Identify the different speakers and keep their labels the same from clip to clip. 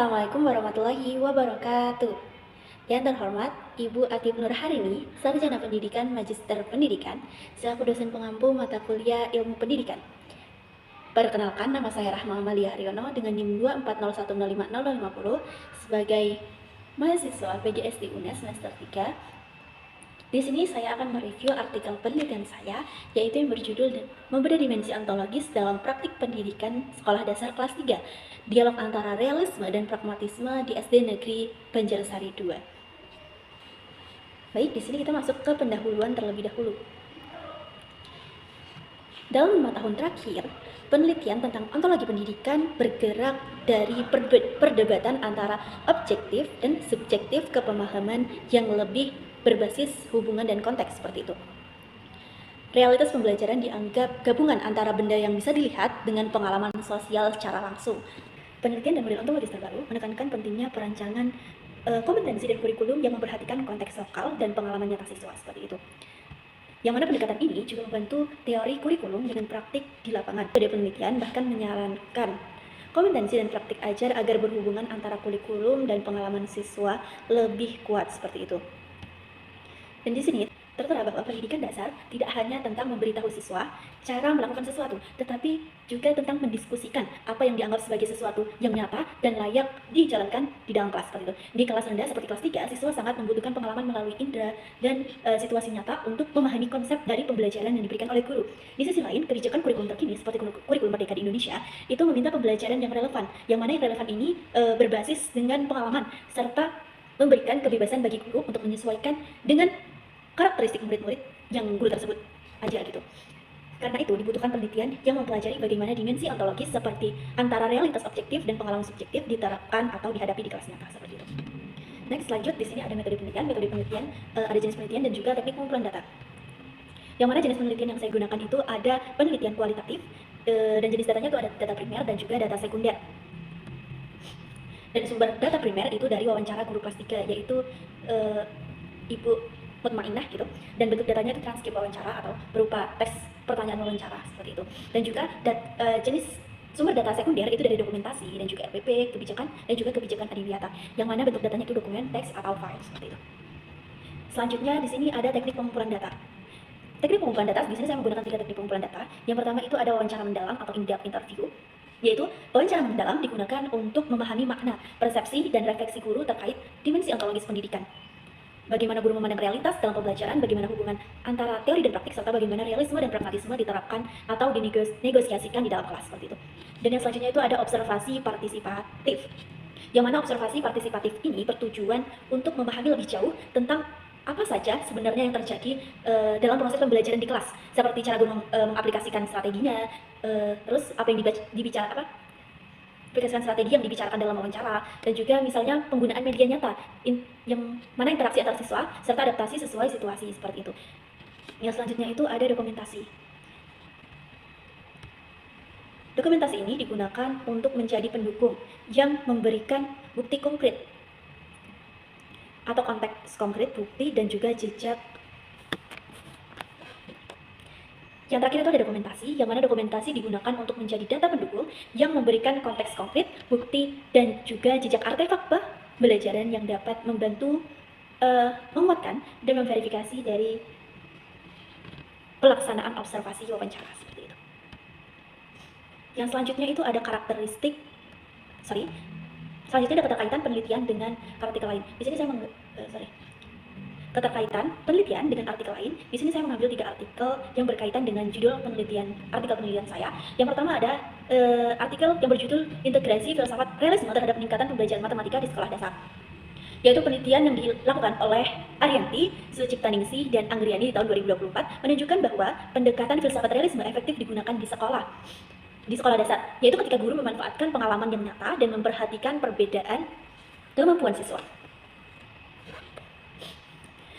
Speaker 1: Assalamualaikum warahmatullahi wabarakatuh. Yang terhormat, Ibu Atib Nurharini, Sarjana Pendidikan Magister Pendidikan, selaku dosen pengampu mata kuliah Ilmu Pendidikan. Perkenalkan, nama saya Rahma Amalia Haryono dengan NIM 241050050 sebagai mahasiswa PJSD UNES semester 3. Di sini saya akan mereview artikel penelitian saya, yaitu yang berjudul Memberi Dimensi Ontologis dalam Praktik Pendidikan Sekolah Dasar Kelas 3, Dialog Antara Realisme dan Pragmatisme di SD Negeri Banjarsari 2. Baik, di sini kita masuk ke pendahuluan terlebih dahulu. Dalam 5 tahun terakhir, penelitian tentang ontologi pendidikan bergerak dari perdebatan antara objektif dan subjektif ke pemahaman yang lebih berbasis hubungan dan konteks seperti itu. Realitas pembelajaran dianggap gabungan antara benda yang bisa dilihat dengan pengalaman sosial secara langsung. Penelitian dan model ontologis terbaru menekankan pentingnya perancangan kompetensi dan kurikulum yang memperhatikan konteks lokal dan pengalaman nyata siswa seperti itu. Yang mana pendekatan ini juga membantu teori kurikulum dengan praktik di lapangan. Pada penelitian bahkan menyarankan kompetensi dan praktik ajar agar berhubungan antara kurikulum dan pengalaman siswa lebih kuat seperti itu. Dan di sini tertera bahwa pendidikan dasar tidak hanya tentang memberitahu siswa cara melakukan sesuatu, tetapi juga tentang mendiskusikan apa yang dianggap sebagai sesuatu yang nyata dan layak dijalankan di dalam kelas seperti itu. Di kelas rendah seperti kelas 3, siswa sangat membutuhkan pengalaman melalui indera dan situasi nyata untuk memahami konsep dari pembelajaran yang diberikan oleh guru. Di sisi lain, kebijakan kurikulum terkini seperti kurikulum Merdeka di Indonesia itu meminta pembelajaran yang relevan, yang mana yang relevan ini berbasis dengan pengalaman serta memberikan kebebasan bagi guru untuk menyesuaikan dengan karakteristik murid-murid yang guru tersebut ajar gitu. Karena itu dibutuhkan penelitian yang mempelajari bagaimana dimensi ontologis seperti antara realitas objektif dan pengalaman subjektif diterapkan atau dihadapi di kelas nyata seperti itu. Next, lanjut di sini ada metode penelitian, ada jenis penelitian dan juga teknik pengumpulan data. Yang mana jenis penelitian yang saya gunakan itu ada penelitian kualitatif dan jenis datanya itu ada data primer dan juga data sekunder. Dan sumber data primer itu dari wawancara guru kelas 3 yaitu Ibu Mutmainah gitu, dan bentuk datanya itu transkrip wawancara atau berupa tes pertanyaan wawancara seperti itu. Dan juga jenis sumber data sekunder itu dari dokumentasi dan juga RPP, kebijakan dan juga kebijakan adiwiyata, yang mana bentuk datanya itu dokumen, teks atau file seperti itu. Selanjutnya di sini ada teknik pengumpulan data. Teknik pengumpulan data, di sini saya menggunakan 3 teknik pengumpulan data. Yang pertama itu ada wawancara mendalam atau in-depth interview, yaitu wawancara mendalam digunakan untuk memahami makna, persepsi, dan refleksi guru terkait dimensi ontologis pendidikan. Bagaimana guru memandang realitas dalam pembelajaran, bagaimana hubungan antara teori dan praktik, serta bagaimana realisme dan pragmatisme diterapkan atau dinegosiasikan di dalam kelas seperti itu. Dan yang selanjutnya itu ada observasi partisipatif, yang mana observasi partisipatif ini bertujuan untuk memahami lebih jauh tentang apa saja sebenarnya yang terjadi dalam proses pembelajaran di kelas, seperti cara guru mengaplikasikan strateginya, terus apa yang aplikasikan strategi yang dibicarakan dalam wawancara, dan juga misalnya penggunaan media nyata yang mana interaksi antar siswa serta adaptasi sesuai situasi seperti itu. Yang selanjutnya itu ada dokumentasi. Dokumentasi ini digunakan untuk menjadi pendukung yang memberikan bukti konkret atau konteks konkret, bukti, dan juga jejak. Yang terakhir itu ada dokumentasi, yang mana dokumentasi digunakan untuk menjadi data pendukung yang memberikan konteks konkret, bukti, dan juga jejak artefak pembelajaran yang dapat membantu menguatkan dan memverifikasi dari pelaksanaan observasi wawancara seperti itu. Yang selanjutnya itu ada selanjutnya ada keterkaitan penelitian dengan artikel lain. Di sini saya keterkaitan penelitian dengan artikel lain. Di sini saya mengambil 3 artikel yang berkaitan dengan judul artikel penelitian saya. Yang pertama ada artikel yang berjudul Integrasi Filsafat Realisme terhadap Peningkatan Pembelajaran Matematika di Sekolah Dasar, yaitu penelitian yang dilakukan oleh Arianti, Suciptaningsih, dan Anggriani di tahun 2024 menunjukkan bahwa pendekatan filsafat realisme efektif digunakan di sekolah dasar, yaitu ketika guru memanfaatkan pengalaman yang nyata dan memperhatikan perbedaan kemampuan siswa.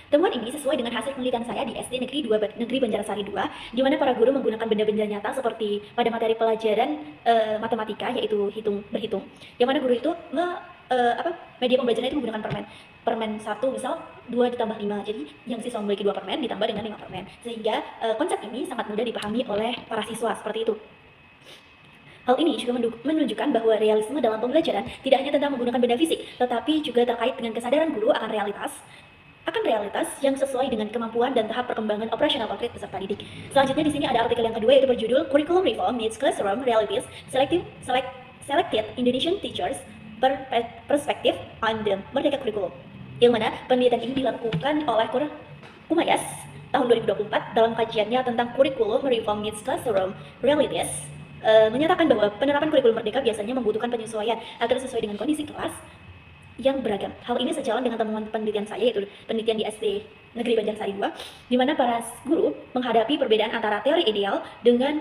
Speaker 1: Temuan ini sesuai dengan hasil penelitian saya di SD Negeri Banjarsari 2, di mana para guru menggunakan benda-benda nyata seperti pada materi pelajaran matematika, yaitu berhitung, yang mana guru itu media pembelajaran itu menggunakan permen 1, misal 2 ditambah 5, jadi yang siswa memiliki 2 permen ditambah dengan 5 permen, sehingga konsep ini sangat mudah dipahami oleh para siswa seperti itu. Hal ini juga menunjukkan bahwa realisme dalam pembelajaran tidak hanya tentang menggunakan benda fisik, tetapi juga terkait dengan kesadaran guru akan realitas yang sesuai dengan kemampuan dan tahap perkembangan operasional konkret peserta didik. Selanjutnya di sini ada artikel yang kedua yaitu berjudul Curriculum Reform Meets Classroom Realities Selected Indonesian Teachers Perspective on the Merdeka Curriculum. Yang mana penelitian ini dilakukan oleh Kumayas tahun 2024 dalam kajiannya tentang Curriculum Reform Meets Classroom Realities. Menyatakan bahwa penerapan kurikulum merdeka biasanya membutuhkan penyesuaian agar sesuai dengan kondisi kelas yang beragam. Hal ini sejalan dengan temuan penelitian saya, yaitu penelitian di SD Negeri Banjarsari 2, di mana para guru menghadapi perbedaan antara teori ideal dengan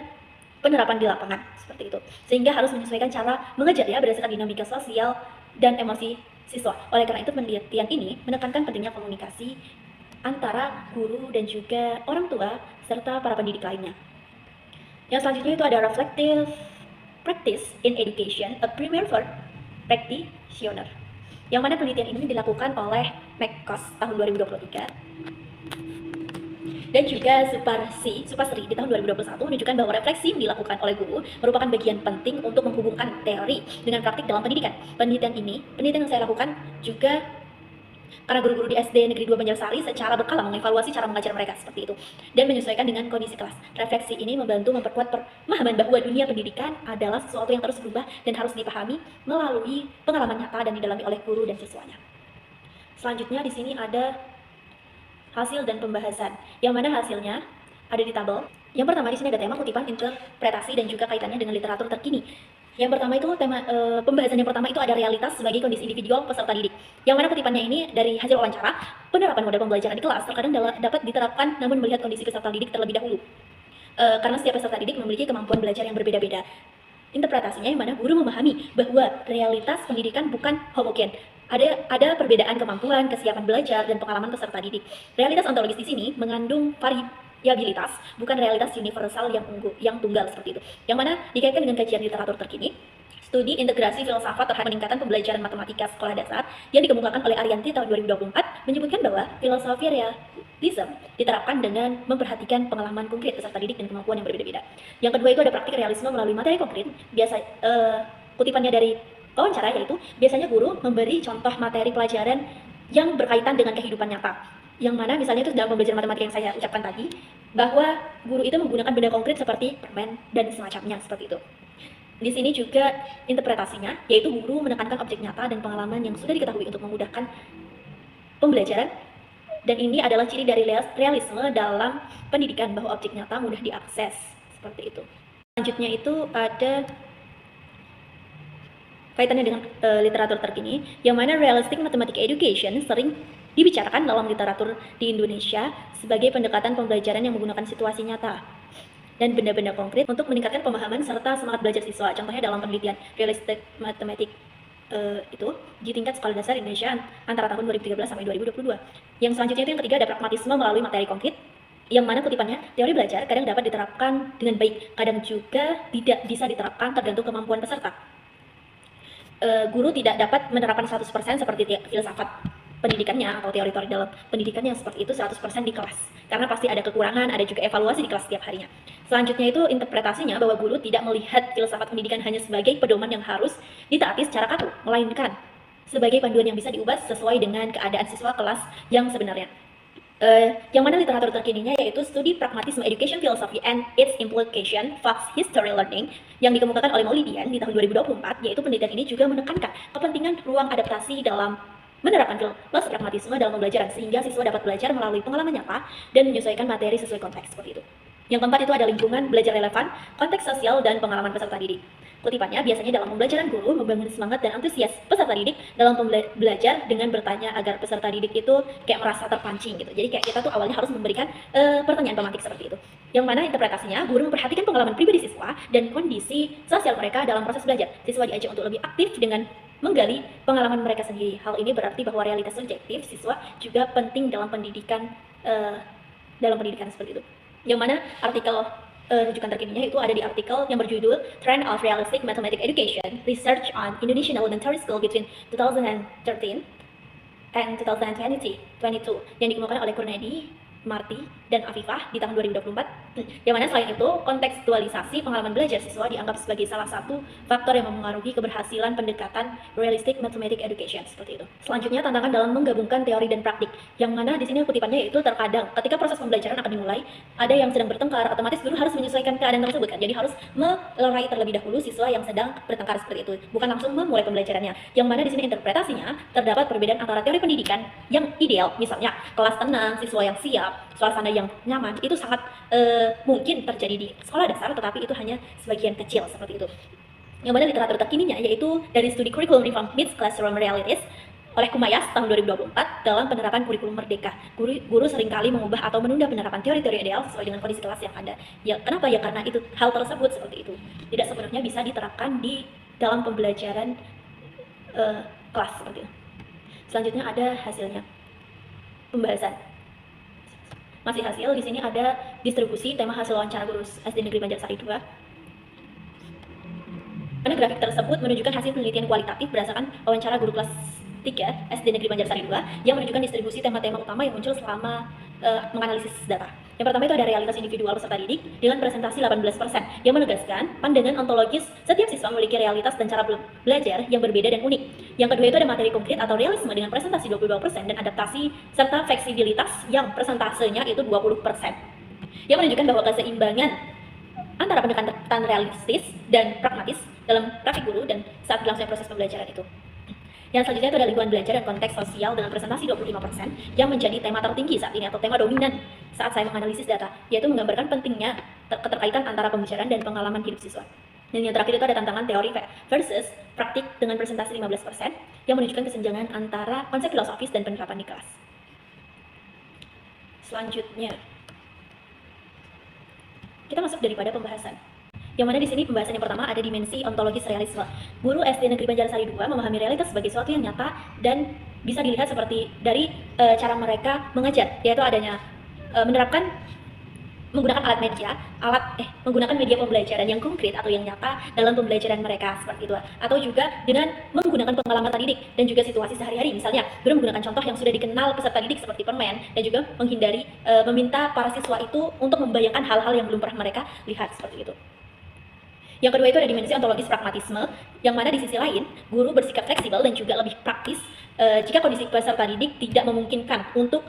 Speaker 1: penerapan di lapangan, seperti itu. Sehingga harus menyesuaikan cara mengajarnya berdasarkan dinamika sosial dan emosi siswa. Oleh karena itu, penelitian ini menekankan pentingnya komunikasi antara guru dan juga orang tua serta para pendidik lainnya. Yang selanjutnya itu ada reflective practice in education, a primer for practitioner. Yang mana penelitian ini dilakukan oleh McCoss tahun 2023 dan juga Supasri di tahun 2021 menunjukkan bahwa refleksi yang dilakukan oleh guru merupakan bagian penting untuk menghubungkan teori dengan praktik dalam pendidikan. Penelitian yang saya lakukan juga karena guru-guru di SD Negeri 2 Banjarsari secara berkala mengevaluasi cara mengajar mereka seperti itu dan menyesuaikan dengan kondisi kelas. Refleksi ini membantu memperkuat pemahaman bahwa dunia pendidikan adalah sesuatu yang terus berubah dan harus dipahami melalui pengalaman nyata dan didalami oleh guru dan siswanya. Selanjutnya di sini ada hasil dan pembahasan. Yang mana hasilnya ada di tabel. Yang pertama di sini ada tema kutipan interpretasi dan juga kaitannya dengan literatur terkini. Yang pertama itu pembahasan yang pertama itu ada realitas sebagai kondisi individual peserta didik. Yang mana kutipannya ini dari hasil wawancara, penerapan model pembelajaran di kelas terkadang dapat diterapkan namun melihat kondisi peserta didik terlebih dahulu. Karena setiap peserta didik memiliki kemampuan belajar yang berbeda-beda. Interpretasinya yang mana guru memahami bahwa realitas pendidikan bukan homogen. Ada perbedaan kemampuan, kesiapan belajar, dan pengalaman peserta didik. Realitas ontologis di sini mengandung variabilitas, bukan realitas universal yang tunggal seperti itu. Yang mana dikaitkan dengan kajian literatur terkini, studi integrasi filsafat terhadap peningkatan pembelajaran matematika sekolah dasar yang dikemukakan oleh Arianti tahun 2024 menyebutkan bahwa filosofi realism diterapkan dengan memperhatikan pengalaman konkret peserta didik dan kemampuan yang berbeda-beda. Yang kedua itu ada praktik realisme melalui materi konkret. Kutipannya dari wawancara yaitu biasanya guru memberi contoh materi pelajaran yang berkaitan dengan kehidupan nyata. Yang mana misalnya itu dalam pembelajaran matematika yang saya ucapkan tadi, bahwa guru itu menggunakan benda konkret seperti permen dan semacamnya seperti itu. Di sini juga interpretasinya, yaitu guru menekankan objek nyata dan pengalaman yang sudah diketahui untuk memudahkan pembelajaran. Dan ini adalah ciri dari realisme dalam pendidikan, bahwa objek nyata mudah diakses seperti itu. Selanjutnya itu ada kaitannya dengan literatur terkini, yang mana realistic mathematics education sering dibicarakan dalam literatur di Indonesia sebagai pendekatan pembelajaran yang menggunakan situasi nyata dan benda-benda konkret untuk meningkatkan pemahaman serta semangat belajar siswa. Contohnya dalam penelitian realistic mathematics itu di tingkat sekolah dasar Indonesia antara tahun 2013 sampai 2022. Yang selanjutnya itu yang ketiga ada pragmatisme melalui materi konkret, yang mana kutipannya teori belajar kadang dapat diterapkan dengan baik, kadang juga tidak bisa diterapkan tergantung kemampuan peserta. Guru tidak dapat menerapkan 100% seperti filsafat pendidikannya atau teori-teori dalam pendidikannya seperti itu 100% di kelas, karena pasti ada kekurangan, ada juga evaluasi di kelas setiap harinya. Selanjutnya itu interpretasinya bahwa guru tidak melihat filsafat pendidikan hanya sebagai pedoman yang harus ditaati secara kaku, melainkan sebagai panduan yang bisa diubah sesuai dengan keadaan siswa kelas yang sebenarnya. Yang mana literatur terkininya yaitu studi pragmatisme education philosophy and its implication fast history learning yang dikemukakan oleh Maulidian di tahun 2024, yaitu penelitian ini juga menekankan kepentingan ruang adaptasi dalam menerapkan filosofi pragmatisme dalam pembelajaran sehingga siswa dapat belajar melalui pengalaman nyata dan menyesuaikan materi sesuai konteks seperti itu. Yang keempat itu ada lingkungan belajar relevan, konteks sosial dan pengalaman peserta didik. Kutipannya biasanya dalam pembelajaran guru membangun semangat dan antusias peserta didik dalam belajar dengan bertanya agar peserta didik itu kayak merasa terpancing gitu. Jadi kayak kita tuh awalnya harus memberikan pertanyaan pemantik seperti itu. Yang mana interpretasinya guru memperhatikan pengalaman pribadi siswa dan kondisi sosial mereka dalam proses belajar. Siswa diajak untuk lebih aktif dengan menggali pengalaman mereka sendiri. Hal ini berarti bahwa realitas subjektif siswa juga penting dalam pendidikan seperti itu. Yang mana artikel rujukan terkininya itu ada di artikel yang berjudul Trend of Realistic Mathematics Education Research on Indonesian Elementary School between 2013 and 2022 yang dikemukakan oleh Kurnedi, Marty dan Afifah di tahun 2024, yang mana selain itu kontekstualisasi pengalaman belajar siswa dianggap sebagai salah satu faktor yang memengaruhi keberhasilan pendekatan realistic mathematics education, seperti itu. Selanjutnya, tantangan dalam menggabungkan teori dan praktik, yang mana di sini kutipannya yaitu terkadang ketika proses pembelajaran akan dimulai, ada yang sedang bertengkar, otomatis guru harus menyesuaikan keadaan tersebut kan. Jadi harus melerai terlebih dahulu siswa yang sedang bertengkar seperti itu, bukan langsung memulai pembelajarannya. Yang mana di sini interpretasinya terdapat perbedaan antara teori pendidikan yang ideal, misalnya kelas tenang, siswa yang siap, suasana yang nyaman, itu sangat mungkin terjadi di sekolah dasar, tetapi itu hanya sebagian kecil seperti itu. Yang mana literatur terkininya yaitu dari studi Curriculum Reform Meets Classroom Realities oleh Kumayas tahun 2024 dalam penerapan kurikulum merdeka. Guru seringkali mengubah atau menunda penerapan teori-teori ideal sesuai dengan kondisi kelas yang ada. Ya, kenapa? Ya karena itu hal tersebut seperti itu tidak sepenuhnya bisa diterapkan di dalam pembelajaran kelas seperti itu. Selanjutnya ada hasilnya. Pembahasan. Masih hasil, di sini ada distribusi tema hasil wawancara guru SD Negeri Banjarsari 2. Karena grafik tersebut menunjukkan hasil penelitian kualitatif berdasarkan wawancara guru kelas 3 SD Negeri Banjarsari 2 yang menunjukkan distribusi tema-tema utama yang muncul selama menganalisis data. Yang pertama itu ada realitas individual peserta didik dengan presentasi 18% yang menegaskan pandangan ontologis setiap siswa memiliki realitas dan cara belajar yang berbeda dan unik. Yang kedua itu ada materi konkret atau realisme dengan presentasi 22% dan adaptasi serta fleksibilitas yang persentasenya itu 20%. Yang menunjukkan bahwa keseimbangan antara pendekatan realistis dan pragmatis dalam praktik guru dan saat berlangsungnya proses pembelajaran itu. Yang selanjutnya itu ada lingkungan belajar dan konteks sosial dengan presentasi 25% yang menjadi tema tertinggi saat ini atau tema dominan saat saya menganalisis data, yaitu menggambarkan pentingnya keterkaitan antara pembicaraan dan pengalaman hidup siswa. Dan yang terakhir itu ada tantangan teori versus praktik dengan presentasi 15% yang menunjukkan kesenjangan antara konsep filosofis dan penerapan di kelas. Selanjutnya, kita masuk daripada pembahasan. Yang mana di sini pembahasan yang pertama ada dimensi ontologis realisme. Guru SD Negeri Banjarsari 2 memahami realitas sebagai sesuatu yang nyata dan bisa dilihat seperti dari cara mereka mengajar, yaitu adanya menerapkan menggunakan menggunakan media pembelajaran yang konkret atau yang nyata dalam pembelajaran mereka seperti itu, atau juga dengan menggunakan pengalaman peserta didik dan juga situasi sehari-hari. Misalnya, guru menggunakan contoh yang sudah dikenal peserta didik seperti permen dan juga menghindari meminta para siswa itu untuk membayangkan hal-hal yang belum pernah mereka lihat seperti itu. Yang kedua itu ada dimensi ontologis pragmatisme, yang mana di sisi lain guru bersikap fleksibel dan juga lebih praktis jika kondisi peserta didik tidak memungkinkan untuk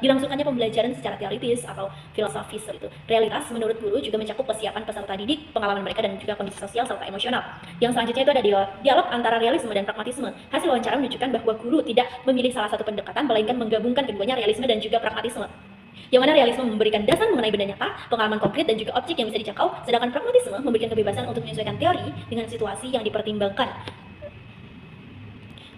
Speaker 1: dilangsungkannya pembelajaran secara teoritis atau filosofis itu. Realitas menurut guru juga mencakup kesiapan peserta didik, pengalaman mereka dan juga kondisi sosial serta emosional. Yang selanjutnya itu ada dialog antara realisme dan pragmatisme. Hasil wawancara menunjukkan bahwa guru tidak memilih salah satu pendekatan melainkan menggabungkan keduanya, realisme dan juga pragmatisme. Yang mana realisme memberikan dasar mengenai benda nyata, pengalaman konkret dan juga objek yang bisa dijangkau, sedangkan pragmatisme memberikan kebebasan untuk menyesuaikan teori dengan situasi yang dipertimbangkan.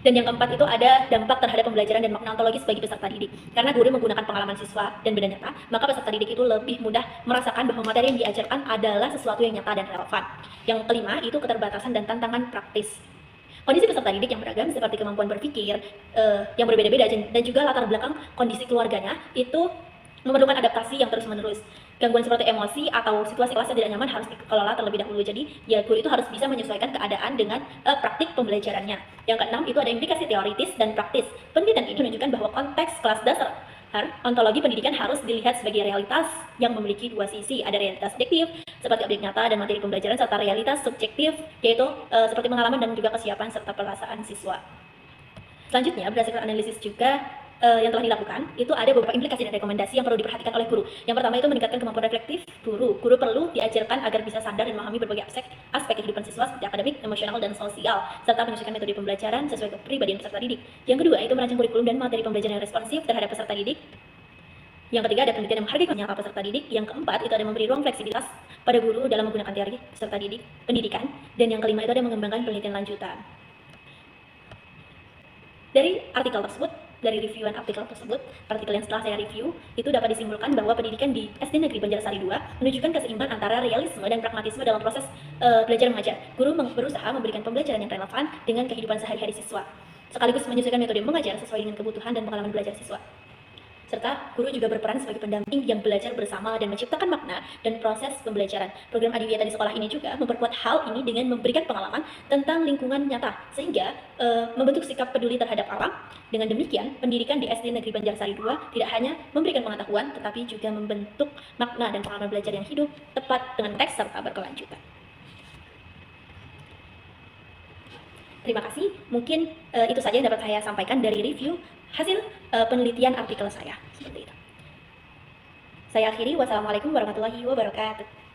Speaker 1: Dan yang keempat itu ada dampak terhadap pembelajaran dan makna ontologis bagi peserta didik. Karena guru menggunakan pengalaman siswa dan benda nyata, maka peserta didik itu lebih mudah merasakan bahwa materi yang diajarkan adalah sesuatu yang nyata dan relevan. Yang kelima itu keterbatasan dan tantangan praktis. Kondisi peserta didik yang beragam seperti kemampuan berpikir yang berbeda-beda dan juga latar belakang kondisi keluarganya itu memerlukan adaptasi yang terus-menerus. Gangguan seperti emosi atau situasi kelas yang tidak nyaman harus dikelola terlebih dahulu. Jadi, ya guru itu harus bisa menyesuaikan keadaan dengan praktik pembelajarannya. Yang keenam itu ada implikasi teoritis dan praktis. Penelitian ini menunjukkan bahwa konteks kelas dasar ontologi pendidikan harus dilihat sebagai realitas yang memiliki dua sisi. Ada realitas objektif seperti objek nyata dan materi pembelajaran, serta realitas subjektif yaitu seperti pengalaman dan juga kesiapan serta perasaan siswa. Selanjutnya, berdasarkan analisis juga yang telah dilakukan, itu ada beberapa implikasi dan rekomendasi yang perlu diperhatikan oleh guru. Yang pertama itu meningkatkan kemampuan reflektif guru. Guru perlu diajarkan agar bisa sadar dan memahami berbagai aspek kehidupan siswa seperti akademik, emosional, dan sosial, serta menyesuaikan metode pembelajaran sesuai kepribadian peserta didik. Yang kedua itu merancang kurikulum dan materi pembelajaran yang responsif terhadap peserta didik. Yang ketiga ada penelitian yang menghargai nyata peserta didik. Yang keempat itu ada memberi ruang fleksibilitas pada guru dalam menggunakan teori peserta didik pendidikan. Dan yang kelima itu ada mengembangkan penelitian lanjutan. Dari artikel tersebut, dari reviewan artikel tersebut, artikel yang setelah saya review, itu dapat disimpulkan bahwa pendidikan di SD Negeri Banjarsari 2 menunjukkan keseimbangan antara realisme dan pragmatisme dalam proses belajar mengajar. Guru berusaha memberikan pembelajaran yang relevan dengan kehidupan sehari-hari siswa, sekaligus menyesuaikan metode mengajar sesuai dengan kebutuhan dan pengalaman belajar siswa. serta guru juga berperan sebagai pendamping yang belajar bersama dan menciptakan makna dan proses pembelajaran. Program Adiwiyata di sekolah ini juga memperkuat hal ini dengan memberikan pengalaman tentang lingkungan nyata, sehingga membentuk sikap peduli terhadap alam. Dengan demikian, pendidikan di SD Negeri Banjarsari II tidak hanya memberikan pengetahuan, tetapi juga membentuk makna dan pengalaman belajar yang hidup, tepat dengan teks serta berkelanjutan. Terima kasih, mungkin itu saja yang dapat saya sampaikan dari review hasil penelitian artikel saya. Seperti itu. Saya akhiri, wassalamualaikum warahmatullahi wabarakatuh.